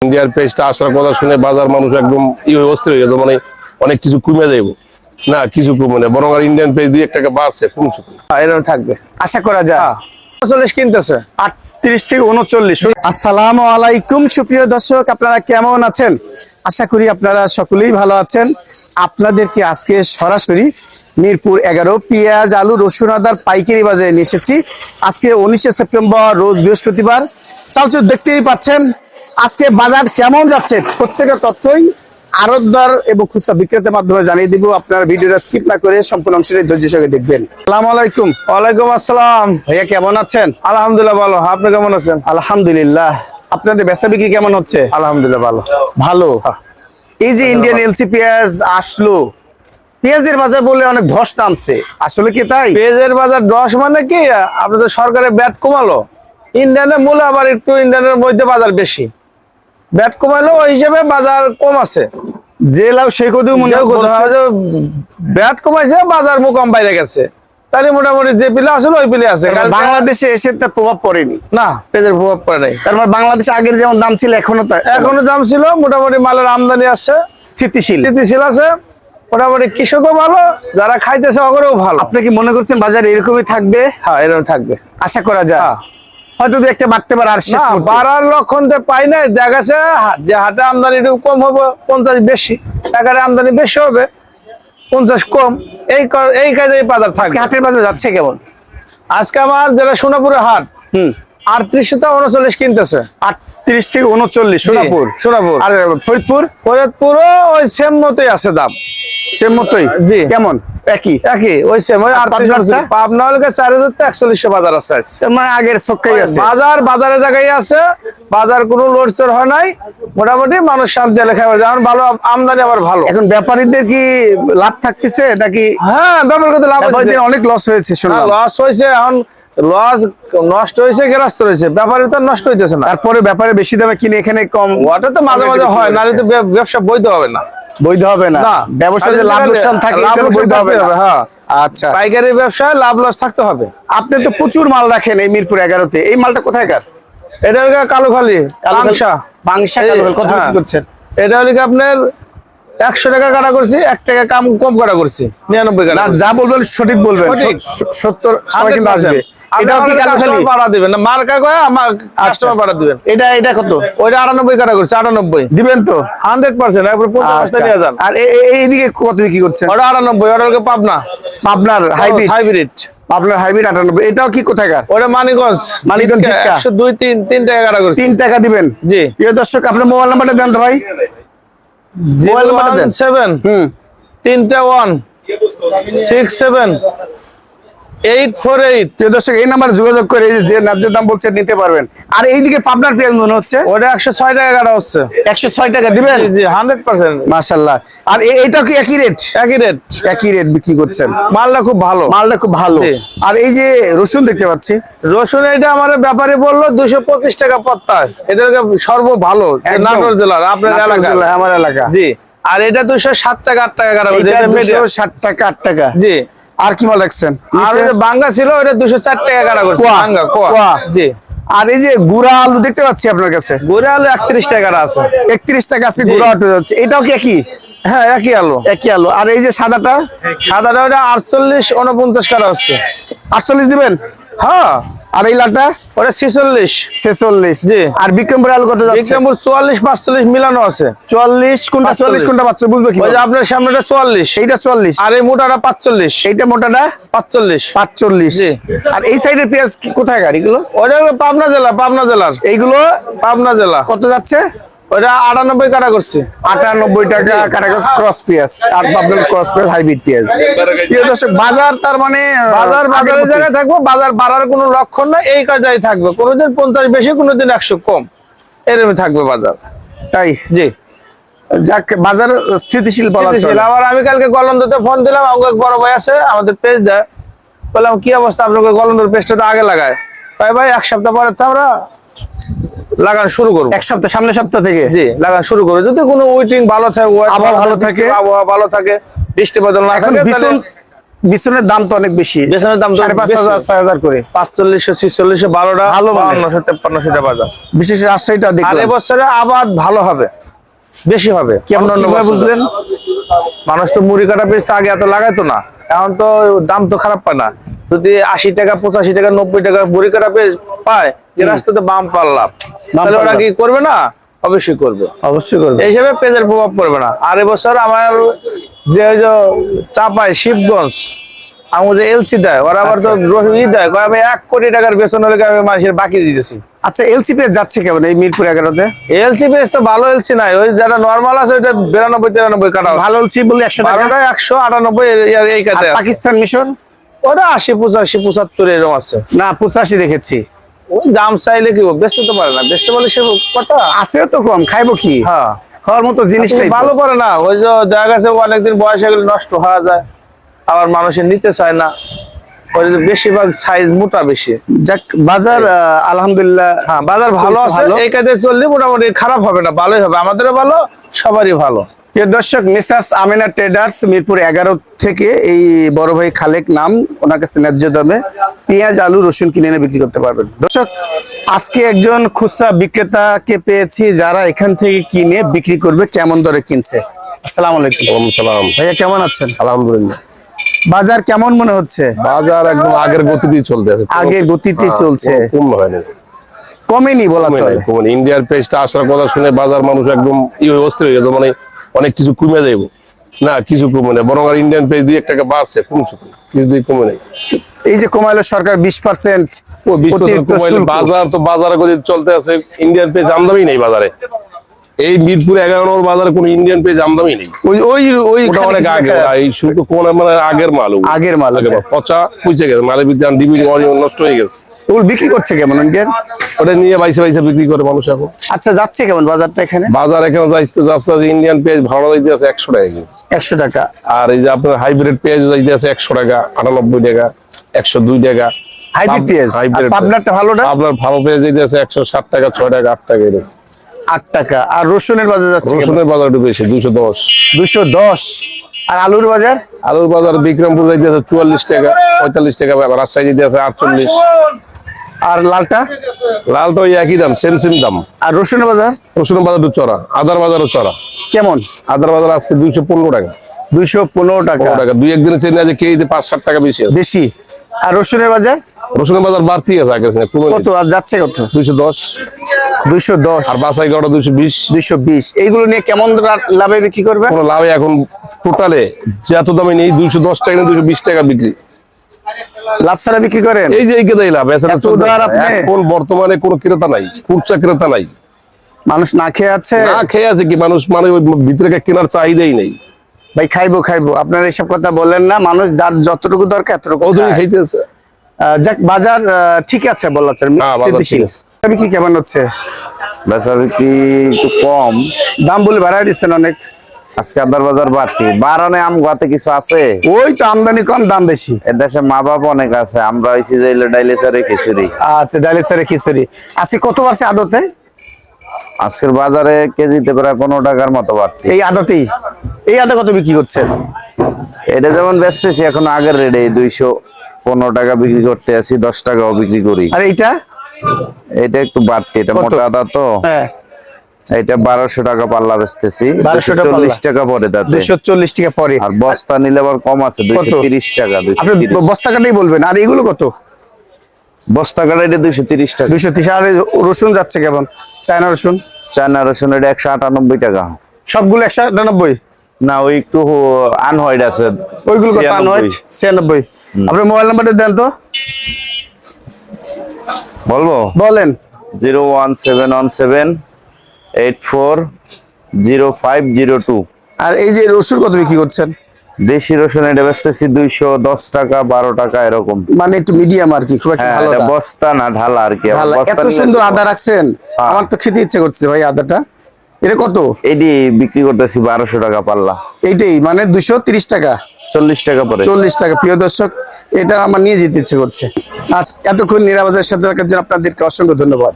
ইন্ডিয়ার পেজটা আসার কথা শুনে বাজার মানুষ একদম অস্থির হয়ে গেছে, মানে অনেক কিছু কমে যাইব না, কিছু কমে না, বরং আর ইন্ডিয়ান পেজ দিয়ে টাকা বাড়ছে, কমছে। এরকম থাকবে আশা করা যায়। 39 কিনতেছে 38 থেকে 39। আসসালামু আলাইকুম সুপ্রিয় দর্শক, আপনারা কেমন আছেন? আশা করি আপনারা সকলেই ভালো আছেন। আপনাদেরকে আজকে সরাসরি মিরপুর 11 পেঁয়াজ আলু রসুন আদার পাইকারি বাজারে নিয়ে এসেছি। আজকে 19 সেপ্টেম্বর রোজ বৃহস্পতিবার। চালচুর দেখতেই পাচ্ছেন আজকে বাজার কেমন যাচ্ছে প্রত্যেকটা তথ্যই আড়তদার এবং খুচরা বিক্রেতার মাধ্যমে জানিয়ে দিব। আপনারা ভিডিওটা স্কিপ না করে সম্পূর্ণ অংশটি ধৈর্য সঙ্গে দেখবেন। আসসালামু আলাইকুম। ওয়ালাইকুম আসসালাম। ভাইয়া কেমন আছেন? আলহামদুলিল্লাহ ভালো, আপনি কেমন আছেন? আলহামদুলিল্লাহ। আপনাদের বেচা বিক্রি কেমন হচ্ছে? আলহামদুলিল্লাহ ভালো। ভালো। এই যে ইন্ডিয়ান এলসি পেঁয়াজ আসলো, পেঁয়াজের বাজার বলে অনেক ধস নামছে, আসলে কি তাই? পেঁয়াজের বাজার 10 মানে কি, আপনাদের সরকারের ব্যাট কমালো, ইন্ডিয়ানের মূল্য আবার একটু ইন্ডিয়ানের মধ্যে বাজার বেশি, ব্যাট কমালো ওই হিসেবে বাজার কম আছে। যে লাভ সেই কদু মনে ব্যাট কমাইছে, বাজার কম বাইরে গেছে, তাই মোটামুটি যে পিলে আসলে ওই পিলে আছে। বাংলাদেশে এসে তার প্রভাব পড়েনি না, পেঁয়াজের প্রভাব পড়ে নাই। তার মানে বাংলাদেশে আগের যেমন দাম ছিল এখনো দাম ছিল, মোটামুটি মালের আমদানি আছে, স্থিতিশীল আছে, মোটামুটি কৃষকও ভালো, যারা খাইতেছে ওগুলোও ভালো। আপনি কি মনে করছেন বাজার এরকমই থাকবে? হ্যাঁ, এরকম থাকবে আশা করা যায়। হয়তো দু একটা বাড়তে পারে, আর শেষ বাড়ার লক্ষণ তো পাই নাই। দেখা গেছে যে হাটে আমদানি একটু কম হবে, 50 বেশি, টাকার আমদানি বেশি হবে, 50 কম, এই কাজে বাজার থাকবে। হাটের বাজার যাচ্ছে কেমন? আজকে আমার যেটা সোনাপুরের হাট, 38 থেকে 39 কিনতেছে। 38 থেকে 39 সোনাপুর। আর ফরিদপুরও ওই সেম মতোই আছে দাম, সেম মতোই। জি, কেমন? একই ওই সেম। ওই 38 পাবনা হলে 4000 থেকে 4100 বাজার আছে। মানে আগের সক্কাই আছে বাজারের জায়গায় আছে, বাজার কোনো লড়চড় হয় নাই, মোটামুটি মানুষ শান্তি লেখা যেমন ভালো, আমদানি আবার ভালো। এখন ব্যাপারীদের কি লাভ থাকতেছে নাকি? হ্যাঁ, ব্যাপার করতে লাভ হয়েছে, অনেক লস হয়েছে, লস হয়েছে। এখন লস নষ্ট হয়েছে, গ্রাস্ত হয়েছে, ব্যাপারে তো নষ্ট হইতেছে না। তারপরে ব্যাপারে বেশি দামে কিনে এখানে কম, ওটা তো মাঝে মাঝে হয়, নাহলে তো ব্যবসা বৈধ হবে না। বৈধ হবে না, ব্যবসায় যে লাভ লোকসান থাকে বৈধ হবে না। হ্যাঁ, আচ্ছা, পাইকারি ব্যবসায় লাভ লস থাকতে হবে। আপনি তো প্রচুর মাল রাখেন এই মিরপুর 11-তে, এই মালটা কোথায়কার? এটা হলো কালুখালী বাংশা কালুখালী। কত বিক্রি করছেন? এটা হলো আপনার 100 টাকা কাটা করছি, 1 টাকা কম কাটা করছি, 99 টাকা। যা বলবেন সঠিক বলবেন, 70 সবাই কিন্তু আসবে। এটাও কি কালুখালী পাড়া দিবেন না, মার্কা কয় আমার কাস্টমার পাড়া দিবেন। এটা কত? ওইটা 98 কাটা করছে, 98 দিবেন তো 100%। এরপর 50 টাকা যান। আর এইদিকে কত বিক্রি করছেন? ওটা 98, ওটা হলো পাবনার হাইব্রিড। আপনার হাইব্রিড 98। এটাও কি কোথাকার? ওটা মানিকগঞ্জ 102 3 টাকা কাটা করছে। 3 টাকা দিবেন। জি, প্রিয় দর্শক, আপনার মোবাইল নাম্বারটা দেন তো ভাই। মোবাইল নাম্বারটা দেন। 7 3 1 6 7 848। প্রিয় দর্শক, এই নাম্বার যোগাযোগ করে যে ন্যায্য দাম বলছেন নিতে পারবেন। আর এইদিকে পাবনার পেঁয়াজ মনে হচ্ছে ওটা 106 টাকা কাটা হচ্ছে। 106 টাকা দিবেন? জি, 100%। মাশাআল্লাহ। আর এইটাও কি একই রেট? একই রেট বিক্রি করছেন। মালটা খুব ভালো। আর এই যে রসুন দেখতে পাচ্ছি, রসুন এটা আমার ব্যাপারী বললো 225 টাকা পত্তা, এটা সর্ব ভালো নাটোর জেলার, আপনার এলাকা, আমার এলাকা। জি। আর এটা 207 টাকা 8 টাকা কাটা, 207 টাকা 8 টাকা। জি। আর কি মাল রাখছেন? আর বাঙ্গা ছিল, ওটা 204 টাকা কাটা করছে, বাঙ্গা কোয়া। জি। আর এই যে গুড়া আলু দেখতে পাচ্ছি আপনার কাছে, গুড়া আলু 31 টাকা আছে। 31 টাকা আছে গুড়া আলু যাচ্ছে। এটাও কি একই? হ্যাঁ, একই আলু। আর এই যে সাদাটা ওটা 48 49 টাকা হচ্ছে। 48 দিবেন? হ্যাঁ। আর এই লাটা ওটা 46। জি। আর বিক্রমপুর আলু কত যাচ্ছে? বিক্রমপুর 44 45 মিলানো আছে। 44 কোনটা 44 কোনটা পাচ্ছ বুঝবে কি? ওই যে আপনার সামনেটা 44, এইটা 44, আর এই মোটাটা 45, এইটা মোটাটা 45। জি। আর এই সাইডের পেঁয়াজ কোথায় গাড়ি গুলো? ওটা পাবনা জেলার। এইগুলো পাবনা জেলা। কত যাচ্ছে? ওটা 98 কাটা করছে। 98 টাকা কাটা করছে ক্রস পেঁয়াজ। আর পাবনার ক্রস পেঁয়াজ, হাইব্রিড পেঁয়াজ। প্রিয় দর্শক, বাজার তার মানে বাজারের জায়গায় থাকবো, বাজার বাড়ার কোনো লক্ষণ নাই, এই কাজেই থাকবে। কোনোদিন 50 বেশি, কোনোদিন 100 কম, এরকম থাকবে বাজার। তাই? জি। যাক, বাজার স্থিতিশীল বলা চলে। আবার আমি কালকে গলন্দতে ফোন দিলাম, আমাকে বড় ভাই আছে আমাদের পেজ দেয়, বললাম কি অবস্থা, আপনাকে গলন্দর পেজটা তো আগে লাগায়। ভাই 1 সপ্তাহ পরে তো আমরা লাগানো শুরু করবো। 1 সপ্তাহ, সামনের সপ্তাহ থেকে? জি, লাগানো শুরু করবো। যদি কোনো উইটিং ভালো থাকে, আবহাওয়া ভালো থাকে, বৃষ্টি বদল না থাকে, বিছনের দাম তো অনেক বেশি, বিছনের দাম তো 5,500 6,000 করে, 4500 4600 12টা ভালো মানে। 5200 5300 বাজার। বিশেষ করে রাজশাহীটা আর দেখলাম। এবছরে আবাদ ভালো হবে, বেশি হবে। অন্যান্য কিভাবে বছরে। বুঝলেন? মানুষ তো মুড়ি কাটা পেঁয়াজ তো আগে এত লাগাইতো না, এখন তো দাম তো খারাপ পায় না। যদি 80 টাকা 85 টাকা 90 টাকা মুড়ি কাটা পেঁয়াজ পায়, এ রাস্তাতে বাম পাল্লাম, তাহলে ওরা কি করবে না? অবশ্যই করবে, অবশ্যই করবে। এই হিসাবে পেঁয়াজের প্রভাব পড়বে না। আর এবছর আমার যে ওই যে চাপায় শিবগঞ্জ আমার যে এলসি দেয়, ওরা আবার তো ই দেয়, কয় আমি 1 কোটি টাকার বেতন হলে আমি মানুষের বাকি দিতেছি। আচ্ছা, এলসি পেজ যাচ্ছে কেমন এই মিরপুর 11-তে? এলসি পেজ তো ভালো এলসি নাই, ওই যারা নরমাল আছে ওইটা 92 93 কাটা ভালো এলসি বললে 100 টাকা, 198 এই কাতে আছে। পাকিস্তান মিশর ওটা 80 85 75 এরকম আছে। না 85 দেখেছি। ওই দাম চাইলে কি বেচতে তো পারে না, বেচতে বলে সে কথা আছে তো কম, খাইবো কি? হ্যাঁ, খাওয়ার মতো জিনিসটাই ভালো করে না। ওই যে দেখা গেছে অনেকদিন বয়স হয়ে গেলে নষ্ট হয়ে যায়, আবার মানুষের নিতে চায় না, ওই যে বেশিরভাগ সাইজ মোটা বেশি। যাক, বাজার আলহামদুলিল্লাহ, হ্যাঁ বাজার ভালো আছে, এই কাজে চললে মোটামুটি খারাপ হবে না, ভালোই হবে, আমাদেরও ভালো, সবারই ভালো। প্রিয় দর্শক, মেসার্স আমিনা ট্রেডার্স মিরপুর 11 থেকে এই বড় ভাই খালেক নাম, ওনার কাছে ন্যায্য দামে পেঁয়াজ আলু রসুন কিনে এনে বিক্রি করতে পারবেন। দর্শক, আজকে একজন খুচরা বিক্রেতাকে পেয়েছি যারা এখান থেকে কিনে বিক্রি করবে, কেমন দরে কিনছে। আসসালামু আলাইকুম। ওয়ালাইকুম সালাম। ভাইয়া কেমন আছেন? আলহামদুলিল্লাহ, বাজার কেমন মনে হচ্ছে? বাজার একদম আগের গতিতেই চলতে আছে, আগের গতিতেই চলছে, কম হয়নি, কমেনি বলা চলে। ইন্ডিয়ার পেজটা আসার কথা শুনে বাজার মানুষ একদম অস্থির হয়ে গেছে, মানে হয় কিছু কমে যাইব না, কিছু কমে নেই, বরং আর ইন্ডিয়ান পেজ 2-1 টাকা বাড়ছে, কমছে, কিছু দিয়ে কমে নেই। এই যে কমাইলো সরকার 20% ও 20% অতিরিক্ত কমাইলে শুল্ক। বাজার তো বাজারে গতি চলতে আছে, ইন্ডিয়ান পেজ আমদানি নেই বাজারে। এই মিরপুর 11 নম্বর বাজারে কোনো ইন্ডিয়ান পেজ আমদানি নেই, ওই ওই ওই ওটা অনেক আগে, এই শুল্ক কোন মানে আগের মাল, আগের মাল, পচা পুইছে গেছে, মালের বিদ্যান ডিবিডি নষ্ট হয়ে গেছে। ওগুলো বিক্রি করছে কেমন ইন্ডিয়ান? ওটা নিয়ে বাইসে বাইসে বিক্রি করে মানুষ এখন। আচ্ছা, যাচ্ছে কেমন বাজারটা এখানে? বাজার এখানে যাচ্ছে ইন্ডিয়ান পেঁয়াজ ভাড়া দিতে আছে 100 টাকা কেজি। 100 টাকা। আর এই যে আপনার হাইব্রিড পেঁয়াজ যাইতে আছে 100 টাকা, 98 টাকা, 102 টাকা। হাইব্রিড পেঁয়াজ। আর পাবনারটা ভালোটা? আপনার ভালো পেঁয়াজ যাইতে আছে 107 টাকা, 6 টাকা, 8 টাকা এরকম। 8 টাকা। আর রসুনের বাজার যাচ্ছে কেমন? রসুনের বাজার একটু বেশি, 210। 210। আর আলুর বাজার? আলুর বাজার বিক্রমপুর যাইতে আছে 44 টাকা, 45 টাকা, রাজশাহী যাইতে আছে 48। আর লালটা? লাল তো ওই একই দাম, সেম দাম। আর রসুনের বাজার? রসুনের বাজার একটু চড়া, আদার বাজারও চড়া। কেমন? আদার বাজার আজকে 215 টাকা। 215 টাকা। 15 টাকা, 2-1 দিনের চেঞ্জ আছে, কেজিতে 5-7 টাকা বেশি আছে। বেশি। আর রসুনের বাজার? রসুনের বাজার বাড়তি আছে আগের চেয়ে, কত আর যাচ্ছে কত? 210। 210। আর বাছাই করা 220। 220। এইগুলো নিয়ে কেমন লাভে বিক্রি করবে? কোনো লাভে এখন টোটালে যে এত দামে নেই, 210 টাকা না 220 টাকা বিক্রি। লাভ ছাড়া বিক্রি করেন? এই যে এই কেদাই লাভ, এছাড়া এত উদার আপনি? এখন বর্তমানে কোনো ক্রেতা নাই, খুচরা ক্রেতা নাই, মানুষ না খেয়ে আছে। না খেয়ে আছে কি মানুষ, মানে ওই ভিতরে কেনার চাহিদাই নেই। ভাই খাইবো খাইবো, আপনার এইসব কথা বলেন না, মানুষ যার যতটুকু দরকার এতটুকু ওদের খায়। খাইতেছে। যাক, বাজার ঠিক আছে বলা চলে। হ্যাঁ, বাজার ঠিক আছে। বিক্রি কেমন হচ্ছে? বেচা বিক্রি একটু কম, দাম বলে বাড়াই দিচ্ছেন অনেক। আজকে আদার বাজার বাড়তি, বাড়ানে আম গাতে কিছু আছে। ওই তো আমদানি কম, দাম বেশি। এর দেশে মা বাপ অনেক আছে, আমরা হইছি যাইলে ডাইলেসারে খিচুড়ি। আচ্ছা, ডালি সারে খিচুড়ি। আজকে কত বাড়ছে আদতে? আজকের বাজারে কেজিতে প্রায় 15 টাকার মতো বাড়তি। এই আদতেই? এই আদা কত বিক্রি করছেন? এটা যেমন বেচতেছি এখন আগের রেটে 215 টাকা বিক্রি করতে আছি, 10 টাকাও বিক্রি করি। আর এইটা? এটা একটু বাড়তি, এটা কত? মোটা আদা তো। হ্যাঁ, এটা 1200 টাকা পাল্লা বেচতেছি, 1200 টাকা 240 টাকা পরে তাতে। 240 টাকা পরে। আর বস্তা নিলে আবার কম আছে, 230 টাকা। আপনি 230 বস্তা কাটাই বলবেন। আর এগুলো কত? বস্তা কাটা এটা 230 টাকা। 230। আর রসুন যাচ্ছে কেমন? চায়না রসুন? চায়না রসুন এটা 198 টাকা। সবগুলো 198? না, ওই একটু আনহোয়াইড আছে, ওইগুলো কত? 96 96। আপনার মোবাইল নাম্বারটা দেন তো। বলবো? বলেন। 01717840502। আর এই যে রসুন কত বিক্রি করছেন? দেশি রসুন এটা বেচতেছি 210 টাকা, 12 টাকা এরকম। মানে একটু মিডিয়াম আর কি, খুব একটা হ্যাঁ, ভালো এটা না। বস্তা না, ঢালা আর কি। আবার ভালো। বস্তা এত নিলে সুন্দর একটু আদা কম। রাখছেন, হ্যাঁ। আমার তো খেতে ইচ্ছে করছে ভাই আদাটা। এটা কত? এটি বিক্রি করতেছি 1200 টাকা পাল্লা, এইটাই মানে 230 টাকা, 40 টাকা পরে। 40 টাকা। প্রিয় দর্শক, এটা আমার নিয়ে যেতে ইচ্ছে করছে। আর এতক্ষণ নিরাপদের সাথে থাকার জন্য আপনাদেরকে অসংখ্য ধন্যবাদ।